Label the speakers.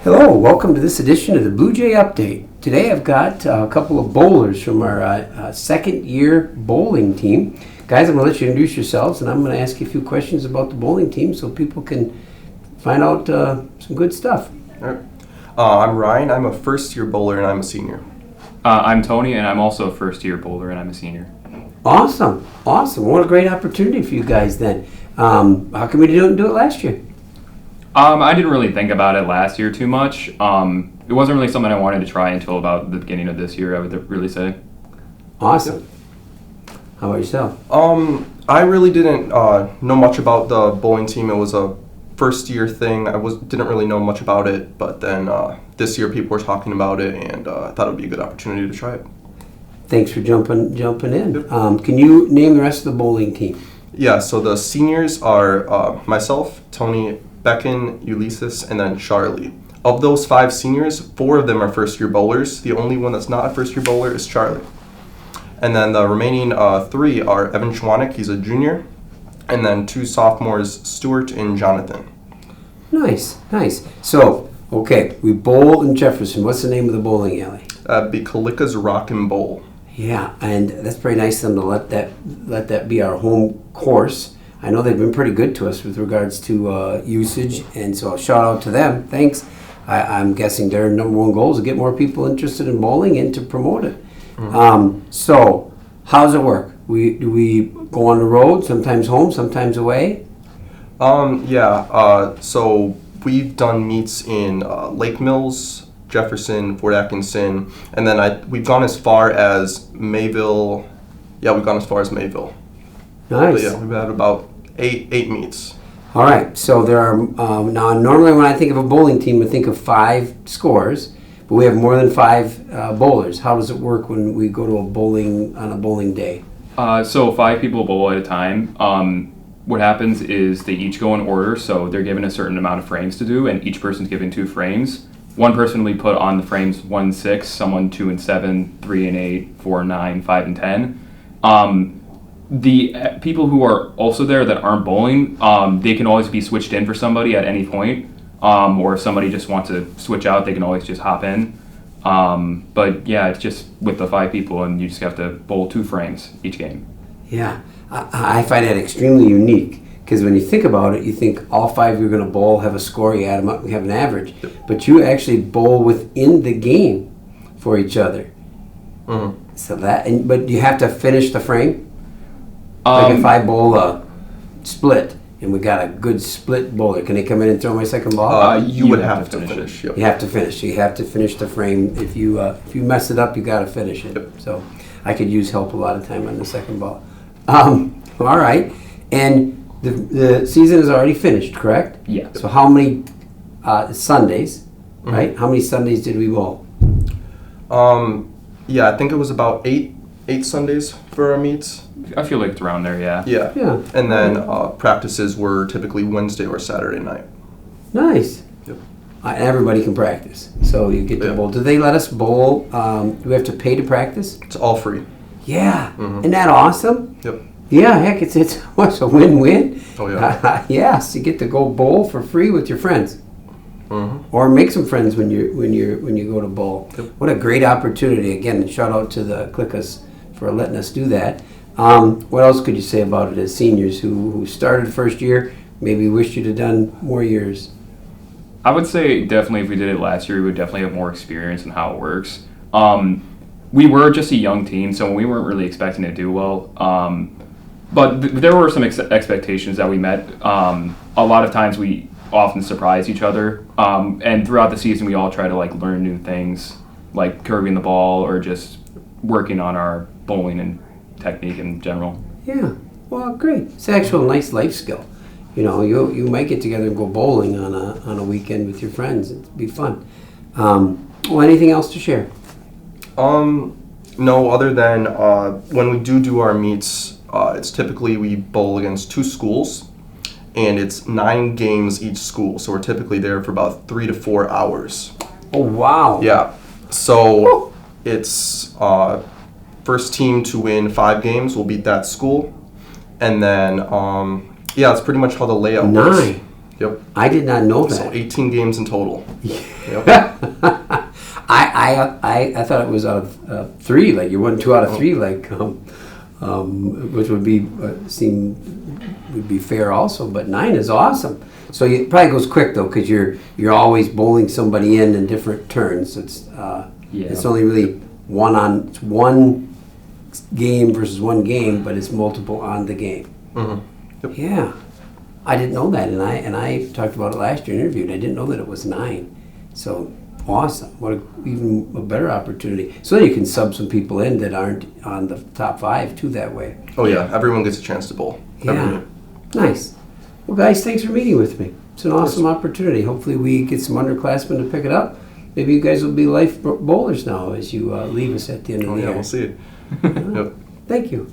Speaker 1: Hello, welcome to this edition of the Bluejay Update. Today I've got a couple of bowlers from our second year bowling team. Guys, I'm going to let you introduce yourselves and I'm going to ask you a few questions about the bowling team so people can find out some good stuff.
Speaker 2: All right. I'm Ryan. I'm a first year bowler and I'm a senior.
Speaker 3: I'm Tony and I'm also a first year bowler and I'm a senior.
Speaker 1: Awesome. What a great opportunity for you guys then. How come we didn't do it last year?
Speaker 3: I didn't really think about it last year too much. It wasn't really something I wanted to try until about the beginning of this year, I would really say.
Speaker 1: Awesome. How about yourself?
Speaker 2: I really didn't know much about the bowling team. It was a first year thing. I didn't really know much about it, but then this year people were talking about it, and I thought it would be a good opportunity to try it.
Speaker 1: Thanks for jumping in. Yep. Can you name the rest of the bowling team?
Speaker 2: Yeah, so the seniors are myself, Tony, Becken, Ulysses, and then Charlie. Of those 5 seniors, 4 of them are first-year bowlers. The only one that's not a first-year bowler is Charlie. And then the remaining 3 are Evan Schwanek, he's a junior, and then 2 sophomores, Stuart and Jonathan.
Speaker 1: Nice. So, okay, we bowl in Jefferson. What's the name of the bowling alley?
Speaker 2: That'd be Kalika's Rock and Bowl.
Speaker 1: Yeah, and that's pretty nice of them to let that be our home course. I know they've been pretty good to us with regards to usage, and so a shout out to them. Thanks. I'm guessing their number one goal is to get more people interested in bowling and to promote it. Mm-hmm. So, how does it work? Do we go on the road, sometimes home, sometimes away?
Speaker 2: So we've done meets in Lake Mills, Jefferson, Fort Atkinson, and then we've gone as far as Mayville. Yeah, we've gone as far as Mayville.
Speaker 1: Nice.
Speaker 2: But yeah, we've had about eight meets.
Speaker 1: All right. So there are now. Normally, when I think of a bowling team, I think of 5 scorers, but we have more than 5 bowlers. How does it work when we go to a bowling day?
Speaker 3: So 5 people bowl at a time. What happens is they each go in order, so they're given a certain amount of frames to do, and each person's given 2 frames. One person will be put on the frames 1 and 6, someone 2 and 7, 3 and 8, 4 and 9, 5 and 10. The people who are also there that aren't bowling, they can always be switched in for somebody at any point, or if somebody just wants to switch out, they can always just hop in. But yeah, it's just with the 5 people, and you just have to bowl 2 frames each game.
Speaker 1: Yeah, I find that extremely unique because when you think about it, you think all 5 you're going to bowl have a score, you add them up, we have an average. But you actually bowl within the game for each other. Mm-hmm. So but you have to finish the frame. Like if I bowl a split and we got a good split bowler, can they come in and throw my second ball?
Speaker 2: You would have to finish. Yep.
Speaker 1: You have to finish. You have to finish the frame. If you mess it up, you got to finish it. Yep. So I could use help a lot of time on the second ball. All right, and the season is already finished, correct?
Speaker 3: Yeah.
Speaker 1: So how many Sundays?
Speaker 2: Mm-hmm.
Speaker 1: Right? How many Sundays did we bowl?
Speaker 2: Yeah, I think it was about 8 Sundays for our meets.
Speaker 3: I feel like it's around there, yeah.
Speaker 2: Yeah. And then practices were typically Wednesday or Saturday night.
Speaker 1: Nice.
Speaker 2: Yep.
Speaker 1: And everybody can practice, so you get to bowl. Do they let us bowl? Do we have to pay to practice?
Speaker 2: It's all free.
Speaker 1: Yeah. Mm-hmm. Isn't that awesome?
Speaker 2: Yep.
Speaker 1: Yeah, heck, it's a win-win.
Speaker 2: Oh yeah.
Speaker 1: Yes, you get to go bowl for free with your friends. Mm-hmm. Or make some friends when you go to bowl. Yep. What a great opportunity! Again, shout out to the Clickas for letting us do that. What else could you say about it as seniors who started first year? Maybe wished you'd have done more years.
Speaker 3: I would say definitely if we did it last year, we would definitely have more experience in how it works. We were just a young team, so we weren't really expecting to do well. But there were some expectations that we met. A lot of times we often surprise each other, and throughout the season we all try to learn new things, like curving the ball or just working on our bowling and technique in general.
Speaker 1: Yeah, well, great. It's actually a nice life skill. You know, you might get together and go bowling on a weekend with your friends. It'd be fun. Well, anything else to share?
Speaker 2: No, other than when we do our meets, it's typically we bowl against 2 schools, and it's 9 games each school. So we're typically there for about 3 to 4 hours.
Speaker 1: Oh, wow.
Speaker 2: Yeah. So it's first team to win 5 games will beat that school, and then that's pretty much how the layout works.
Speaker 1: 9.
Speaker 2: Yep.
Speaker 1: I did not know that.
Speaker 2: So 18 games in total. Yep.
Speaker 1: I thought it was out of 3. Like you won 2 out of 3. Like which would be would be fair also. But 9 is awesome. So it probably goes quick though, because you're always bowling somebody in different turns. It's it's only really one game versus one game, but it's multiple on the game.
Speaker 2: Mm-hmm. Yep.
Speaker 1: Yeah, I didn't know that, and I talked about it last year, interviewed. I didn't know that it was 9. So awesome! What even a better opportunity. So then you can sub some people in that aren't on the top 5 too that way.
Speaker 2: Oh yeah, everyone gets a chance to bowl.
Speaker 1: Yeah, nice. Well, guys, thanks for meeting with me. It's an awesome opportunity. Hopefully, we get some underclassmen to pick it up. Maybe you guys will be life bowlers now as you leave us at the end of the year.
Speaker 2: We'll see. Yep.
Speaker 1: Thank you.